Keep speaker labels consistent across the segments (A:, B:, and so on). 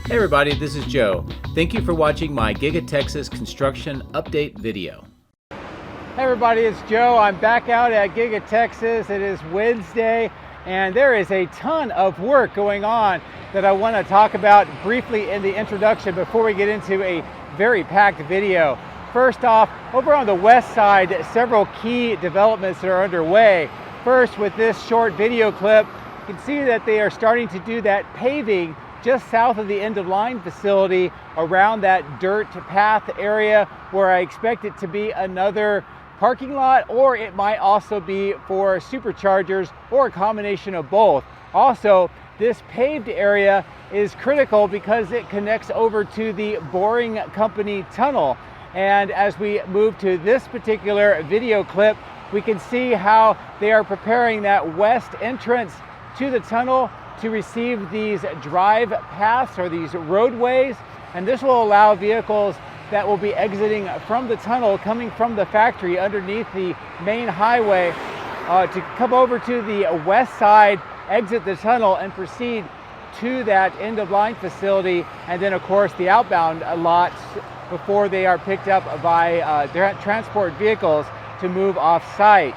A: Hey everybody, this is Joe. Thank you for watching my Giga Texas construction update video.
B: Hey everybody, it's Joe. I'm back out at Giga Texas. It is Wednesday and there is a ton of work going on that I want to talk about briefly in the introduction before we get into a very packed video. First off, over on the west side, several key developments that are underway. First, with this short video clip, you can see that they are starting to do that paving just south of the end of line facility around that dirt path area where I expect it to be another parking lot, or it might also be for superchargers or a combination of both. Also, this paved area is critical because it connects over to the boring company tunnel. And as we move to this particular video clip, we can see how they are preparing that west entrance to the tunnel to receive these drive paths or these roadways, and this will allow vehicles that will be exiting from the tunnel coming from the factory underneath the main highway to come over to the west side, exit the tunnel and proceed to that end of line facility, and then of course the outbound lots before they are picked up by transport vehicles to move off site.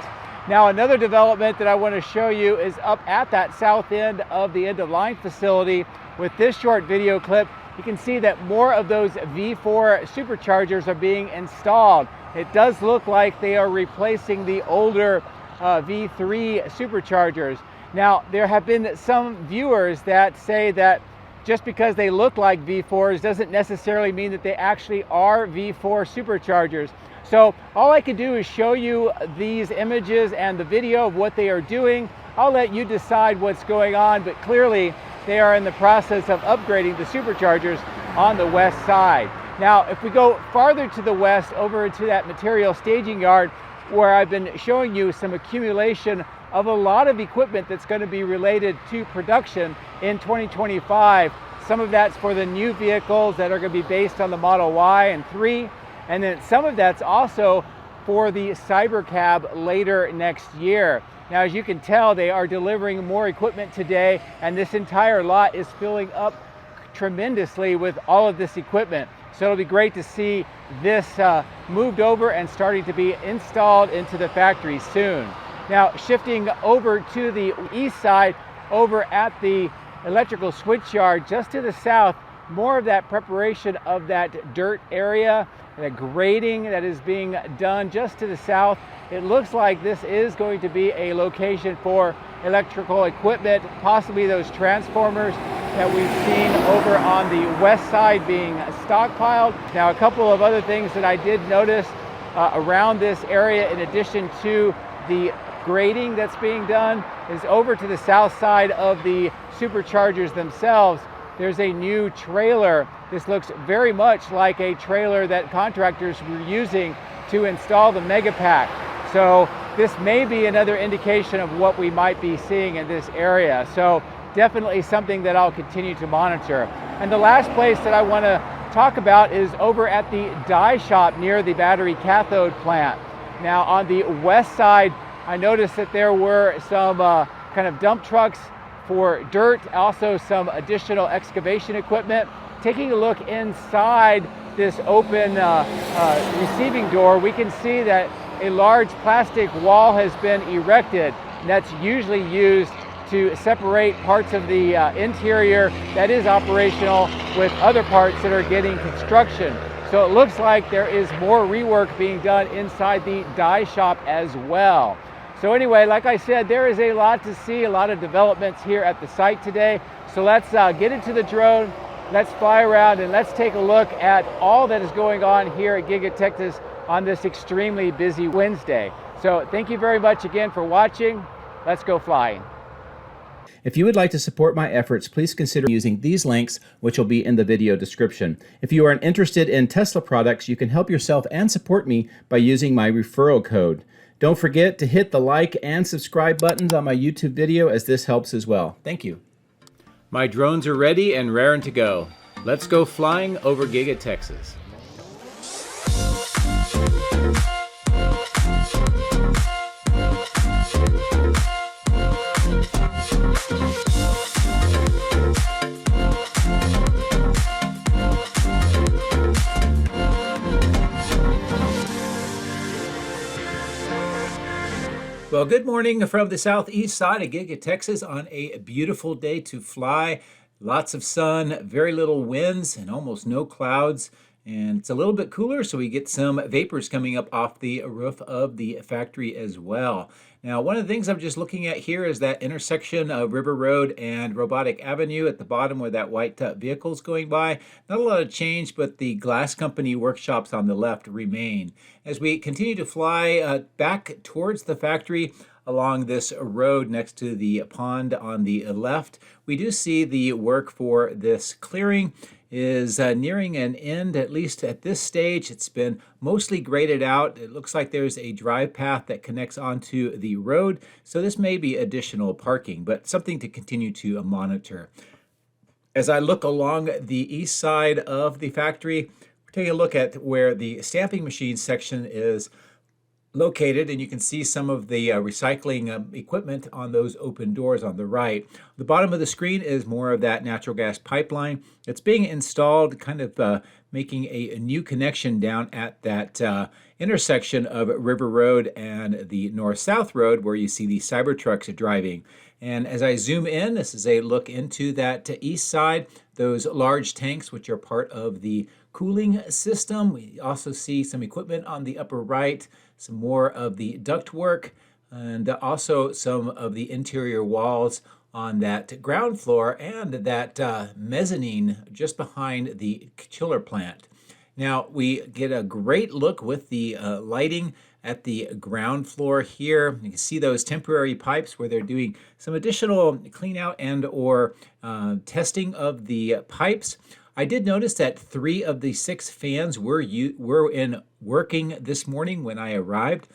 B: Now, another development that I want to show you is up at that south end of the end of line facility. With this short video clip, you can see that more of those V4 superchargers are being installed. It does look like they are replacing the older V3 superchargers. Now, there have been some viewers that say that just because they look like V4s doesn't necessarily mean that they actually are V4 superchargers. So all I can do is show you these images and the video of what they are doing. I'll let you decide what's going on, but clearly they are in the process of upgrading the superchargers on the west side. Now, if we go farther to the west over into that material staging yard where I've been showing you some accumulation of a lot of equipment that's going to be related to production in 2025. Some of that's for the new vehicles that are going to be based on the Model Y and 3. And then some of that's also for the Cybercab later next year. Now, as you can tell, they are delivering more equipment today, and this entire lot is filling up tremendously with all of this equipment. So it'll be great to see this moved over and starting to be installed into the factory soon. Now, shifting over to the east side, over at the electrical switchyard just to the south, more of that preparation of that dirt area, the grading that is being done just to the south. It looks like this is going to be a location for electrical equipment, possibly those transformers that we've seen over on the west side being stockpiled. Now, a couple of other things that I did notice around this area, in addition to the grading that's being done, is over to the south side of the superchargers themselves. There's a new trailer. This looks very much like a trailer that contractors were using to install the Megapack. So this may be another indication of what we might be seeing in this area. So definitely something that I'll continue to monitor. And the last place that I want to talk about is over at the die shop near the battery cathode plant. Now, on the west side, I noticed that there were some kind of dump trucks for dirt, also some additional excavation equipment. Taking a look inside this open receiving door, we can see that a large plastic wall has been erected. That's usually used to separate parts of the interior that is operational with other parts that are getting construction. So it looks like there is more rework being done inside the die shop as well. So anyway, like I said, there is a lot to see, a lot of developments here at the site today. So let's get into the drone, let's fly around, and let's take a look at all that is going on here at Giga Texas on this extremely busy Wednesday. So thank you very much again for watching. Let's go flying.
A: If you would like to support my efforts, please consider using these links, which will be in the video description. If you are interested in Tesla products, you can help yourself and support me by using my referral code. Don't forget to hit the like and subscribe buttons on my YouTube video, as this helps as well. Thank you. My drones are ready and raring to go. Let's go flying over Giga Texas. Well, good morning from the southeast side of Giga Texas on a beautiful day to fly. Lots of sun, very little winds, and almost no clouds. And it's a little bit cooler, so we get some vapors coming up off the roof of the factory as well. Now, one of the things I'm just looking at here is that intersection of River Road and Robotic Avenue at the bottom where that white vehicle's going by. Not a lot of change, but the glass company workshops on the left remain. As we continue to fly back towards the factory along this road next to the pond on the left, we do see the work for this clearing is nearing an end, at least at this stage. It's been mostly graded out. It looks like there's a drive path that connects onto the road, so this may be additional parking, but something to continue to monitor. As I look along the east side of the factory, we're taking a look at where the stamping machine section is located, and you can see some of the recycling equipment on those open doors on the right. The bottom of the screen is more of that natural gas pipeline. It's being installed, kind of making a new connection down at that intersection of River Road and the north-south road where you see the Cybertrucks driving. And as I zoom in, this is a look into that east side, those large tanks which are part of the cooling system. We also see some equipment on the upper right, some more of the ductwork, and also some of the interior walls on that ground floor and that mezzanine just behind the chiller plant. Now we get a great look with the lighting at the ground floor here. You can see those temporary pipes where they're doing some additional clean out and or testing of the pipes. I did notice that 3 of the 6 fans were in working this morning when I arrived.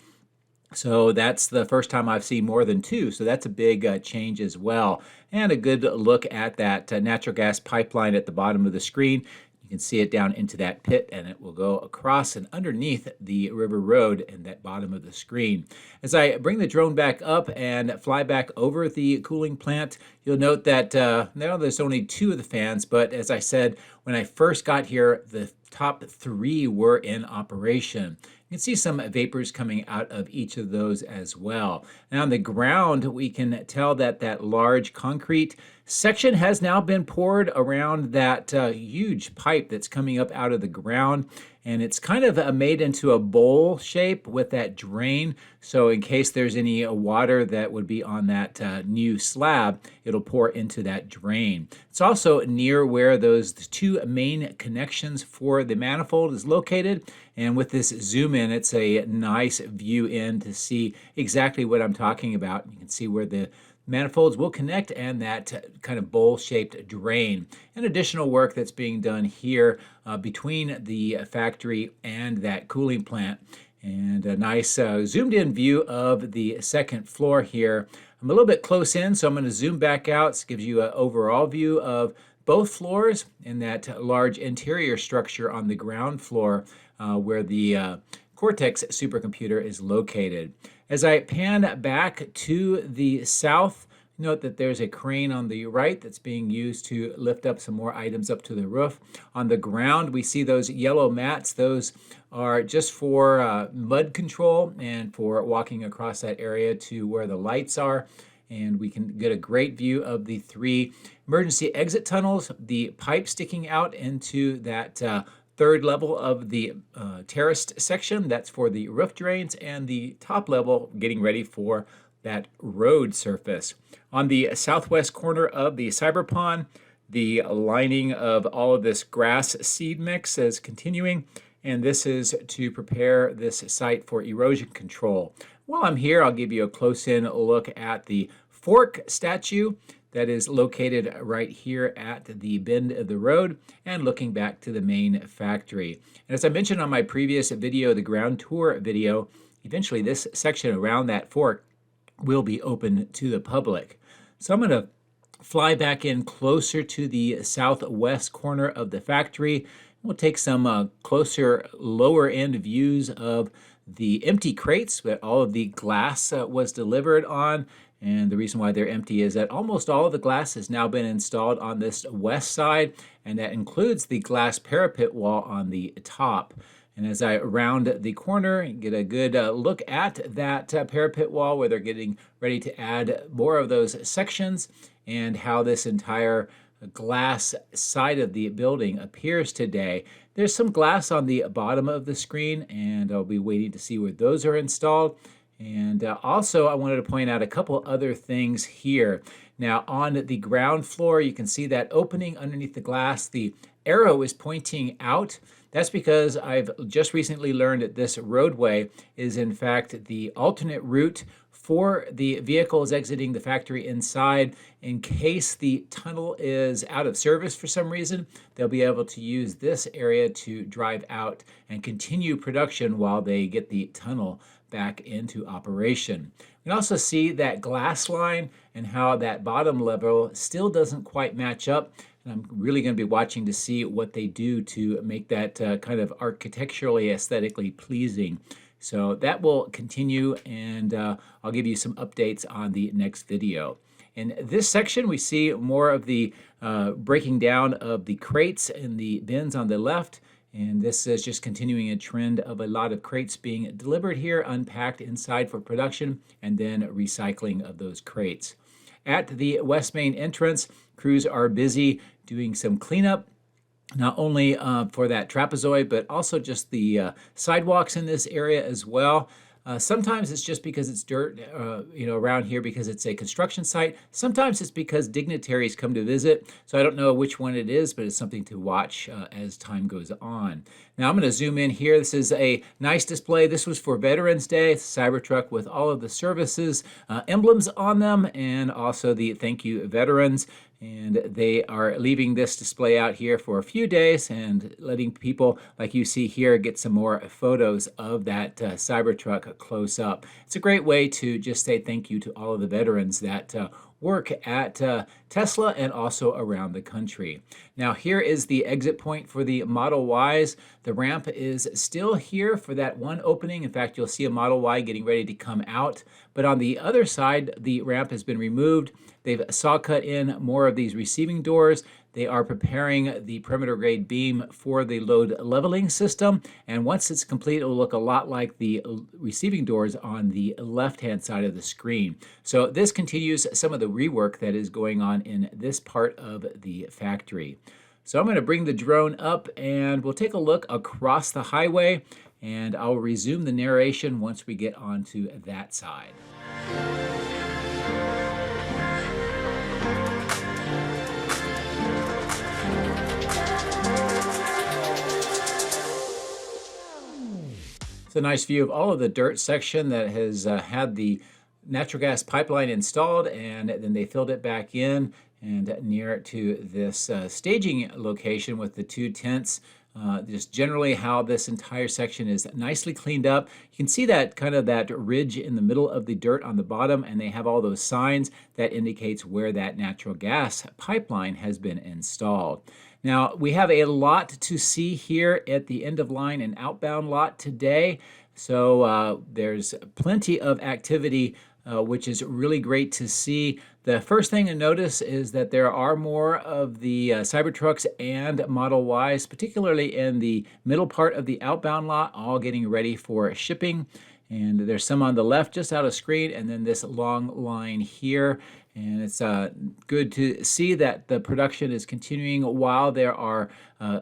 A: So that's the first time I've seen more than 2. So that's a big change as well. And a good look at that natural gas pipeline at the bottom of the screen. You can see it down into that pit, and it will go across and underneath the river road in that bottom of the screen. As I bring the drone back up and fly back over the cooling plant, you'll note that now there's only 2 of the fans, but as I said, when I first got here, the top 3 were in operation. You can see some vapors coming out of each of those as well. And on the ground, we can tell that that large concrete section has now been poured around that huge pipe that's coming up out of the ground. And it's kind of made into a bowl shape with that drain. So in case there's any water that would be on that new slab, it'll pour into that drain. It's also near where those 2 main connections for the manifold is located. And with this zoom in, it's a nice view in to see exactly what I'm talking about. You can see where the manifolds will connect and that kind of bowl-shaped drain. And additional work that's being done here between the factory and that cooling plant. And a nice zoomed-in view of the second floor here. I'm a little bit close in, so I'm going to zoom back out. This gives you an overall view of both floors and that large interior structure on the ground floor where the Cortex Supercomputer is located. As I pan back to the south, note that there's a crane on the right that's being used to lift up some more items up to the roof. On the ground, we see those yellow mats. Those are just for mud control and for walking across that area to where the lights are. And we can get a great view of the 3 emergency exit tunnels, the pipe sticking out into that 3rd level of the terraced section. That's for the roof drains, and the top level getting ready for that road surface. On the southwest corner of the cyber pond, the lining of all of this grass seed mix is continuing, and this is to prepare this site for erosion control. While I'm here, I'll give you a close-in look at the fork statue that is located right here at the bend of the road and looking back to the main factory. And as I mentioned on my previous video, the ground tour video, eventually this section around that fork will be open to the public. So I'm going to fly back in closer to the southwest corner of the factory. We'll take some closer lower end views of the empty crates that all of the glass was delivered on. And the reason why they're empty is that almost all of the glass has now been installed on this west side, and that includes the glass parapet wall on the top. And as I round the corner, get a good look at that parapet wall where they're getting ready to add more of those sections, and how this entire glass side of the building appears today. There's some glass on the bottom of the screen, and I'll be waiting to see where those are installed. And also, I wanted to point out a couple other things here. Now, on the ground floor, you can see that opening underneath the glass. The arrow is pointing out. That's because I've just recently learned that this roadway is in fact the alternate route for the vehicles exiting the factory inside. In case the tunnel is out of service for some reason, they'll be able to use this area to drive out and continue production while they get the tunnel back into operation. We can also see that glass line and how that bottom level still doesn't quite match up. And I'm really going to be watching to see what they do to make that kind of architecturally, aesthetically pleasing. So that will continue, and I'll give you some updates on the next video. In this section, we see more of the breaking down of the crates and the bins on the left. And this is just continuing a trend of a lot of crates being delivered here, unpacked inside for production, and then recycling of those crates. At the West Main entrance, crews are busy doing some cleanup, not only for that trapezoid, but also just the sidewalks in this area as well. Sometimes it's just because it's dirt, around here because it's a construction site. Sometimes it's because dignitaries come to visit. So I don't know which one it is, but it's something to watch as time goes on. Now I'm going to zoom in here. This is a nice display. This was for Veterans Day. It's a Cybertruck with all of the services emblems on them, and also the thank you veterans. And they are leaving this display out here for a few days and letting people, like you see here, get some more photos of that Cybertruck close up. It's a great way to just say thank you to all of the veterans that work at Tesla and also around the country. Now here is the exit point for the Model Ys. The ramp is still here for that one opening. In fact, you'll see a Model Y getting ready to come out. But on the other side, the ramp has been removed. They've saw cut in more of these receiving doors. They are preparing the perimeter grade beam for the load leveling system. And once it's complete, it will look a lot like the receiving doors on the left-hand side of the screen. So this continues some of the rework that is going on in this part of the factory. So I'm going to bring the drone up and we'll take a look across the highway, and I'll resume the narration once we get onto that side. It's a nice view of all of the dirt section that has had the natural gas pipeline installed, and then they filled it back in and near to this staging location with the two tents. Just generally how this entire section is nicely cleaned up. You can see that kind of that ridge in the middle of the dirt on the bottom, and they have all those signs that indicates where that natural gas pipeline has been installed. Now, we have a lot to see here at the end of line and outbound lot today. So there's plenty of activity, which is really great to see. The first thing to notice is that there are more of the Cybertrucks and Model Ys, particularly in the middle part of the outbound lot, all getting ready for shipping. And there's some on the left just out of screen, and then this long line here. And it's good to see that the production is continuing while there are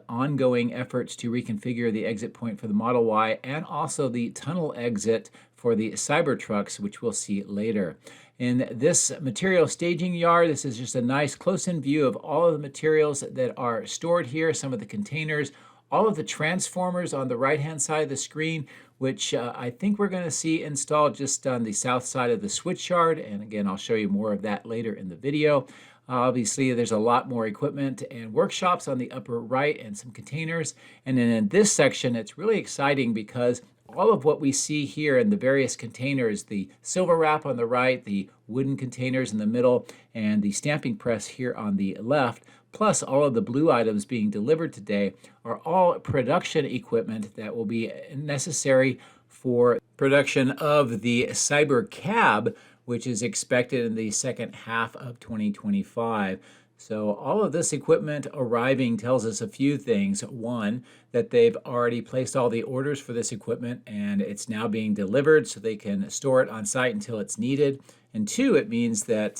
A: ongoing efforts to reconfigure the exit point for the Model Y and also the tunnel exit for the Cybertrucks, which we'll see later. In this material staging yard, this is just a nice close-in view of all of the materials that are stored here, some of the containers, all of the transformers on the right-hand side of the screen, which I think we're going to see installed just on the south side of the switchyard. And again, I'll show you more of that later in the video. Obviously, there's a lot more equipment and workshops on the upper right and some containers. And then in this section, it's really exciting because all of what we see here in the various containers, the silver wrap on the right, the wooden containers in the middle, and the stamping press here on the left, plus all of the blue items being delivered today, are all production equipment that will be necessary for production of the Cyber Cab, which is expected in the second half of 2025. So all of this equipment arriving tells us a few things. One, that they've already placed all the orders for this equipment and it's now being delivered so they can store it on site until it's needed. And two, it means that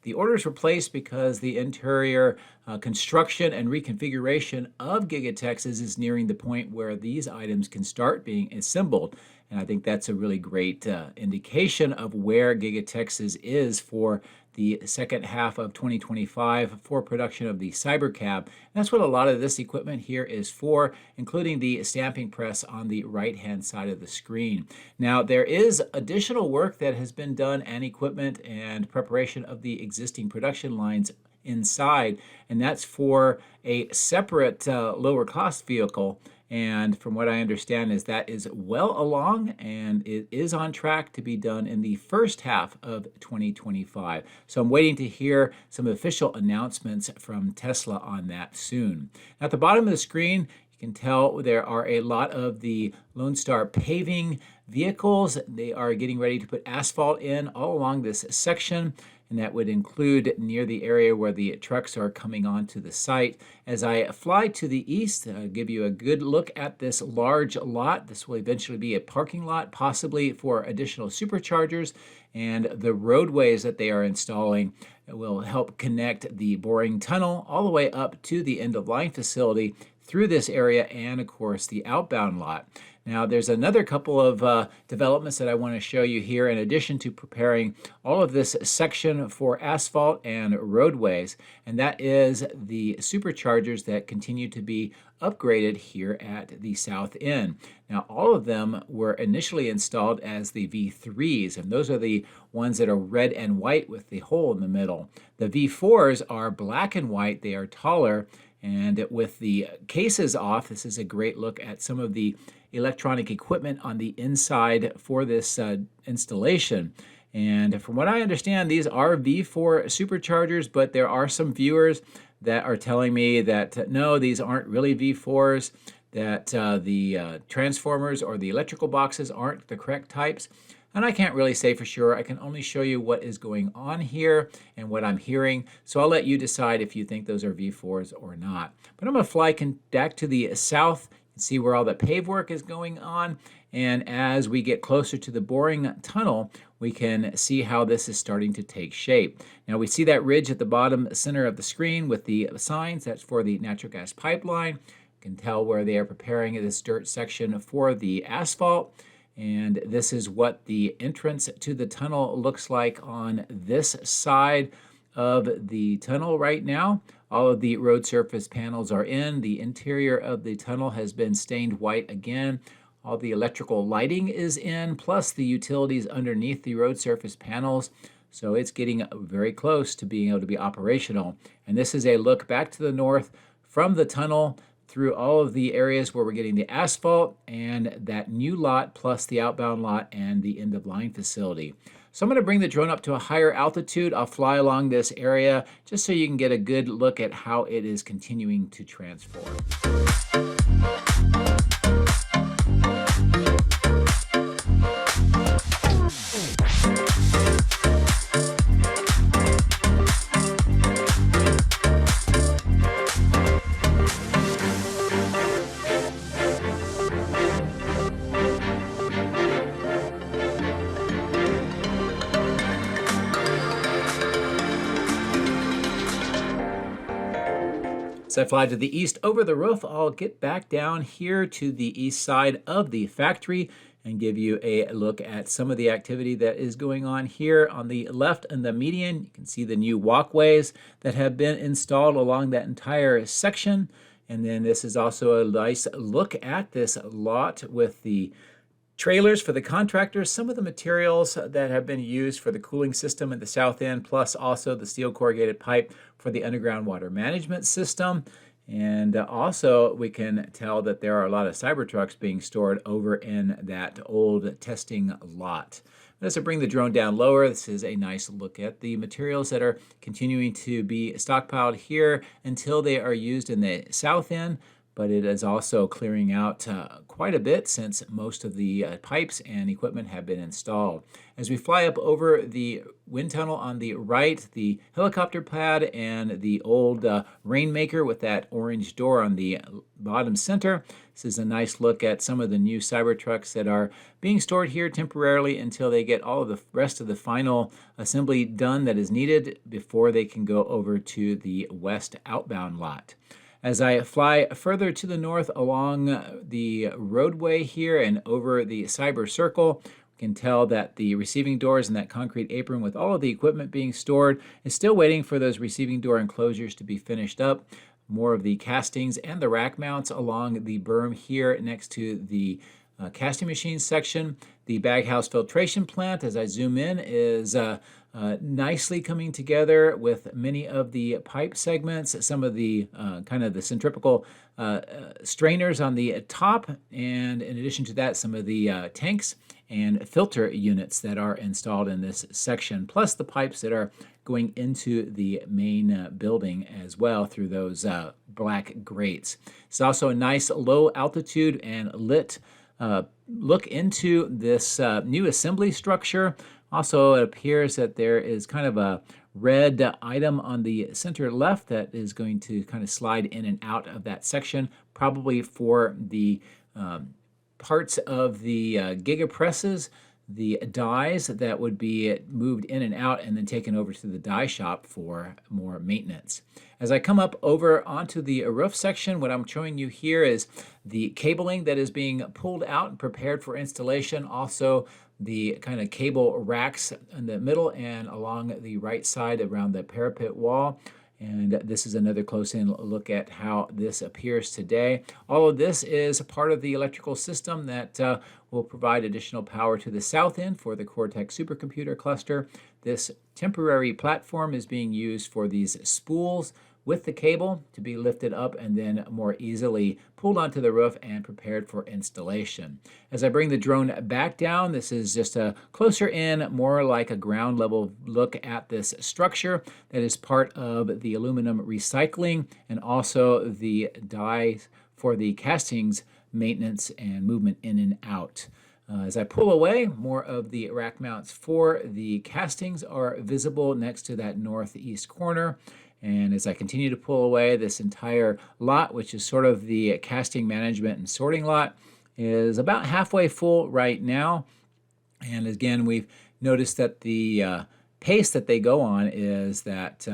A: the orders were placed because the interior construction and reconfiguration of Giga Texas is nearing the point where these items can start being assembled. And I think that's a really great indication of where Giga Texas is for the second half of 2025 for production of the Cybercab. And that's what a lot of this equipment here is for, including the stamping press on the right-hand side of the screen. Now, there is additional work that has been done and equipment and preparation of the existing production lines inside, and that's for a separate lower cost vehicle. And from what I understand is that is well along and it is on track to be done in the first half of 2025. So I'm waiting to hear some official announcements from Tesla on that soon. At the bottom of the screen, you can tell there are a lot of the Lone Star Paving vehicles. They are getting ready to put asphalt in all along this section, and that would include near the area where the trucks are coming onto the site. As I fly to the east, I'll give you a good look at this large lot. This will eventually be a parking lot, possibly for additional superchargers, and the roadways that they are installing will help connect the boring tunnel all the way up to the end-of-line facility through this area and, of course, the outbound lot. Now, there's another couple of developments that I want to show you here in addition to preparing all of this section for asphalt and roadways, and that is the superchargers that continue to be upgraded here at the south end. Now, all of them were initially installed as the V3s, and those are the ones that are red and white with the hole in the middle. The V4s are black and white. They are taller, and with the cases off, this is a great look at some of the electronic equipment on the inside for this installation. And from what I understand, these are V4 superchargers, but there are some viewers that are telling me that no, these aren't really V4s, that the transformers or the electrical boxes aren't the correct types. And I can't really say for sure. I can only show you what is going on here and what I'm hearing. So I'll let you decide if you think those are V4s or not. But I'm going to fly back to the south and see where all the pave work is going on. And as we get closer to the boring tunnel, we can see how this is starting to take shape. Now we see that ridge at the bottom center of the screen with the signs. That's for the natural gas pipeline. You can tell where they are preparing this dirt section for the asphalt. And this is what the entrance to the tunnel looks like on this side of the tunnel right now. All of the road surface panels are in. The interior of the tunnel has been stained white again. All the electrical lighting is in, plus the utilities underneath the road surface panels. So it's getting very close to being able to be operational. And this is a look back to the north from the tunnel through all of the areas where we're getting the asphalt and that new lot plus the outbound lot and the end-of-line facility. So I'm going to bring the drone up to a higher altitude. I'll fly along this area just so you can get a good look at how it is continuing to transform. As I fly to the east over the roof, I'll get back down here to the east side of the factory and give you a look at some of the activity that is going on here. On the left and the median, you can see the new walkways that have been installed along that entire section. And then this is also a nice look at this lot with the trailers for the contractors, some of the materials that have been used for the cooling system at the south end, plus also the steel corrugated pipe for the underground water management system. And also we can tell that there are a lot of Cybertrucks being stored over in that old testing lot. As I bring the drone down lower, this is a nice look at the materials that are continuing to be stockpiled here until they are used in the south end. but it is also clearing out quite a bit since most of the pipes and equipment have been installed. As we fly up over the wind tunnel on the right, the helicopter pad and the old rainmaker with that orange door on the bottom center. This is a nice look at some of the new Cybertrucks that are being stored here temporarily until they get all of the rest of the final assembly done that is needed before they can go over to the west outbound lot. As I fly further to the north along the roadway here and over the Cyber Circle, we can tell that the receiving doors and that concrete apron with all of the equipment being stored is still waiting for those receiving door enclosures to be finished up. More of the castings and the rack mounts along the berm here next to the casting machines section. The baghouse filtration plant, as I zoom in, is nicely coming together with many of the pipe segments, some of the kind of the centrifugal strainers on the top, and in addition to that, some of the tanks and filter units that are installed in this section, plus the pipes that are going into the main building as well through those black grates. It's also a nice low altitude and lit look into this new assembly structure. Also, it appears that there is kind of a red item on the center left that is going to kind of slide in and out of that section, probably for the parts of the Giga presses, the dies that would be moved in and out and then taken over to the die shop for more maintenance. As I come up over onto the roof section, what I'm showing you here is the cabling that is being pulled out and prepared for installation. Also, the kind of cable racks in the middle and along the right side around the parapet wall. And this is another close-in look at how this appears today. All of this is part of the electrical system that will provide additional power to the south end for the Cortex Supercomputer cluster. This temporary platform is being used for these spools with the cable to be lifted up and then more easily pulled onto the roof and prepared for installation. As I bring the drone back down, this is just a closer in, more like a ground level look at this structure that is part of the aluminum recycling and also the dies for the castings maintenance and movement in and out. As I pull away, more of the rack mounts for the castings are visible next to that northeast corner. And as I continue to pull away, this entire lot, which is sort of the casting management and sorting lot, is about halfway full right now. And again, we've noticed that the pace that they go on is that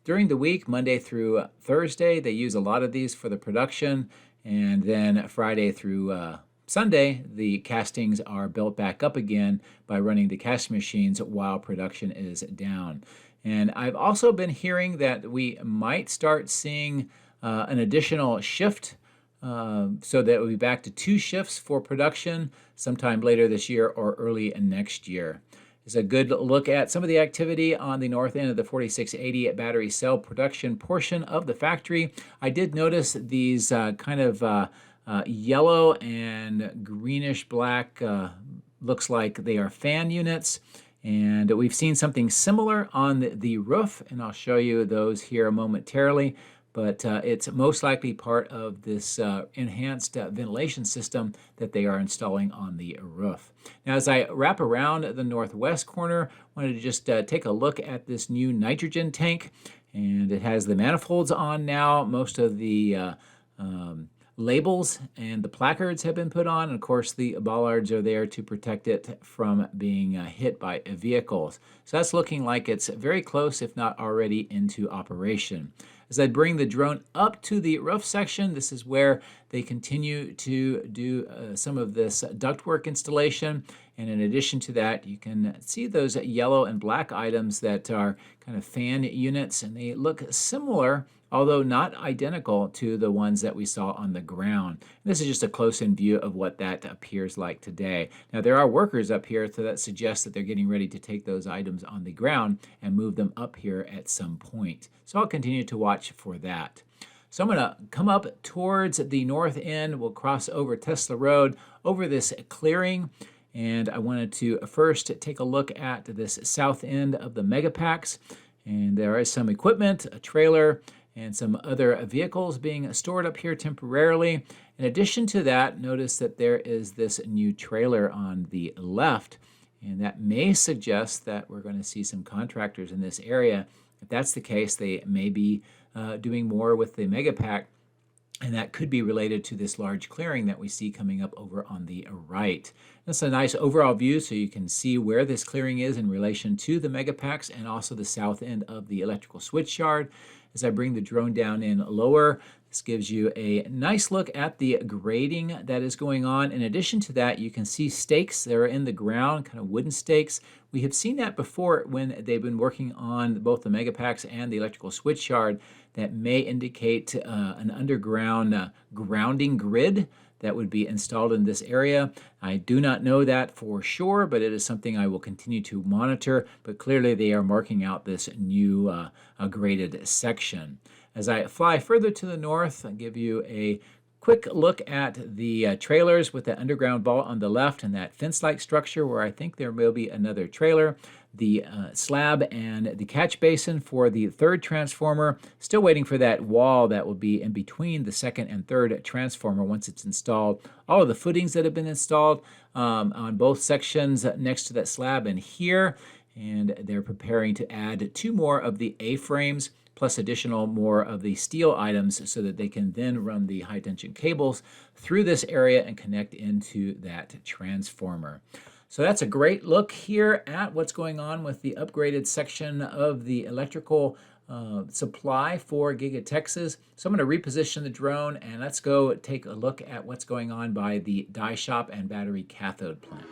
A: during the week, Monday through Thursday, they use a lot of these for the production. And then Friday through Sunday, the castings are built back up again by running the casting machines while production is down. And I've also been hearing that we might start seeing an additional shift so that we'll be back to 2 shifts for production sometime later this year or early next year. It's a good look at some of the activity on the north end of the 4680 battery cell production portion of the factory. I did notice these kind of yellow and greenish black, looks like they are fan units. And we've seen something similar on the roof, and I'll show you those here momentarily. But it's most likely part of this enhanced ventilation system that they are installing on the roof. Now, as I wrap around the northwest corner, I wanted to just take a look at this new nitrogen tank. And it has the manifolds on now. Most of the labels and the placards have been put on, and of course the bollards are there to protect it from being hit by vehicles. So that's looking like it's very close, if not already into operation. As I bring the drone up to the roof section, this is where they continue to do some of this ductwork installation. And in addition to that, you can see those yellow and black items that are kind of fan units, and they look similar, although not identical to the ones that we saw on the ground. And this is just a close-in view of what that appears like today. Now, there are workers up here, so that suggests that they're getting ready to take those items on the ground and move them up here at some point. So I'll continue to watch for that. So I'm going to come up towards the north end. We'll cross over Tesla Road, over this clearing. And I wanted to first take a look at this south end of the Megapacks. And there is some equipment, a trailer, and some other vehicles being stored up here temporarily. In addition to that, notice that there is this new trailer on the left, and that may suggest that we're going to see some contractors in this area. If that's the case, they may be doing more with the Megapack, and that could be related to this large clearing that we see coming up over on the right. That's a nice overall view so you can see where this clearing is in relation to the Megapacks and also the south end of the electrical switchyard. As I bring the drone down in lower, this gives you a nice look at the grading that is going on. In addition to that, you can see stakes that are in the ground, kind of wooden stakes. We have seen that before when they've been working on both the Megapacks and the electrical switchyard. That may indicate an underground grounding grid that would be installed in this area. I do not know that for sure, but it is something I will continue to monitor. But clearly they are marking out this new graded section. As I fly further to the north, I'll give you a quick look at the trailers with the underground vault on the left and that fence-like structure where I think there will be another trailer. The slab and the catch basin for the third transformer. Still waiting for that wall that will be in between the second and third transformer once it's installed. All of the footings that have been installed on both sections next to that slab and here. And they're preparing to add 2 more of the A-frames plus additional more of the steel items so that they can then run the high tension cables through this area and connect into that transformer. So that's a great look here at what's going on with the upgraded section of the electrical supply for Giga Texas. So I'm going to reposition the drone and let's go take a look at what's going on by the die shop and battery cathode plant.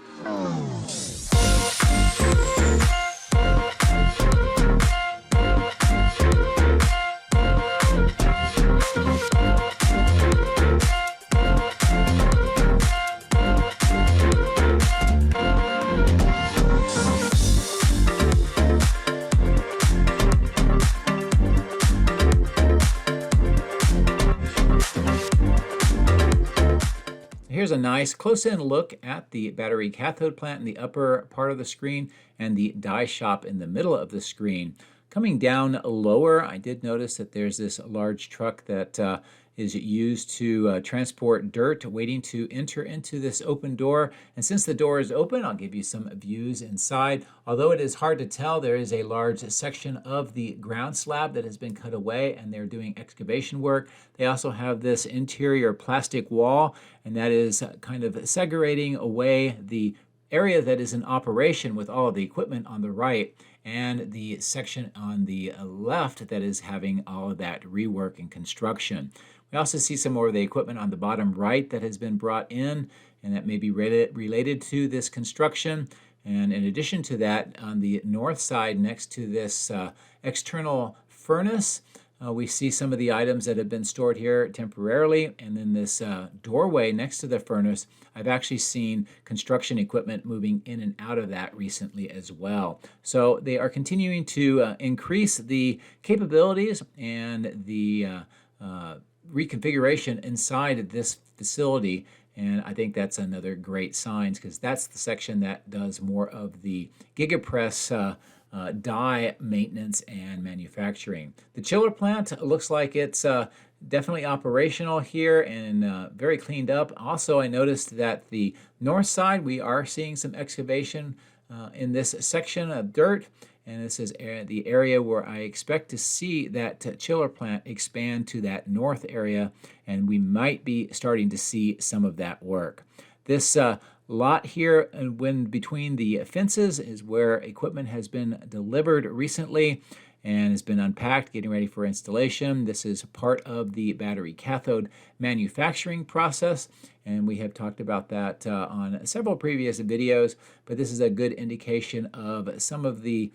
A: Here's a nice close-in look at the battery cathode plant in the upper part of the screen and the die shop in the middle of the screen. Coming down lower, I did notice that there's this large truck that is used to transport dirt waiting to enter into this open door. And since the door is open, I'll give you some views inside. Although it is hard to tell, there is a large section of the ground slab that has been cut away and they're doing excavation work. They also have this interior plastic wall, and that is kind of segregating away the area that is in operation with all of the equipment on the right and the section on the left that is having all of that rework and construction. We also see some more of the equipment on the bottom right that has been brought in and that may be related to this construction. And in addition to that, on the north side next to this external furnace, we see some of the items that have been stored here temporarily. And then this doorway next to the furnace, I've actually seen construction equipment moving in and out of that recently as well. So they are continuing to increase the capabilities and the reconfiguration inside this facility. And I think that's another great sign because that's the section that does more of the GigaPress die maintenance and manufacturing. The chiller plant looks like it's definitely operational here and very cleaned up. Also, I noticed that the north side, we are seeing some excavation in this section of dirt. And this is the area where I expect to see that chiller plant expand to that north area, and we might be starting to see some of that work. This lot here and when between the fences is where equipment has been delivered recently and has been unpacked, getting ready for installation. This is part of the battery cathode manufacturing process, and we have talked about that on several previous videos, but this is a good indication of some of the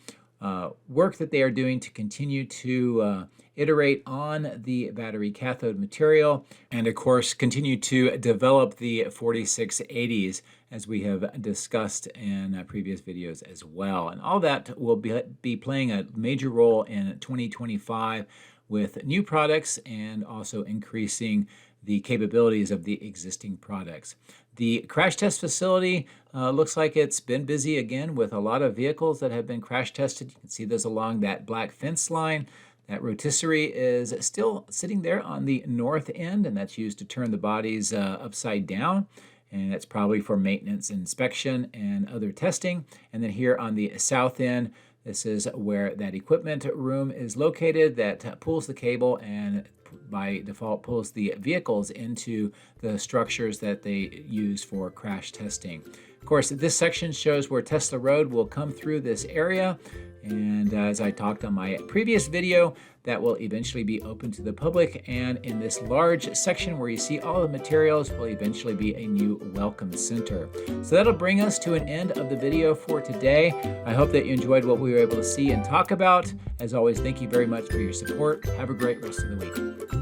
A: work that they are doing to continue to iterate on the battery cathode material and of course continue to develop the 4680s as we have discussed in previous videos as well. And all that will be playing a major role in 2025 with new products and also increasing the capabilities of the existing products. The crash test facility looks like it's been busy again with a lot of vehicles that have been crash tested. You can see those along that black fence line. That rotisserie is still sitting there on the north end, and that's used to turn the bodies upside down. And that's probably for maintenance, inspection, and other testing. And then here on the south end, this is where that equipment room is located that pulls the cable and by default pulls the vehicles into the structures that they use for crash testing. Of course, this section shows where Tesla Road will come through this area. And as I talked on my previous video, that will eventually be open to the public. And in this large section where you see all the materials will eventually be a new welcome center. So that'll bring us to an end of the video for today. I hope that you enjoyed what we were able to see and talk about. As always, thank you very much for your support. Have a great rest of the week.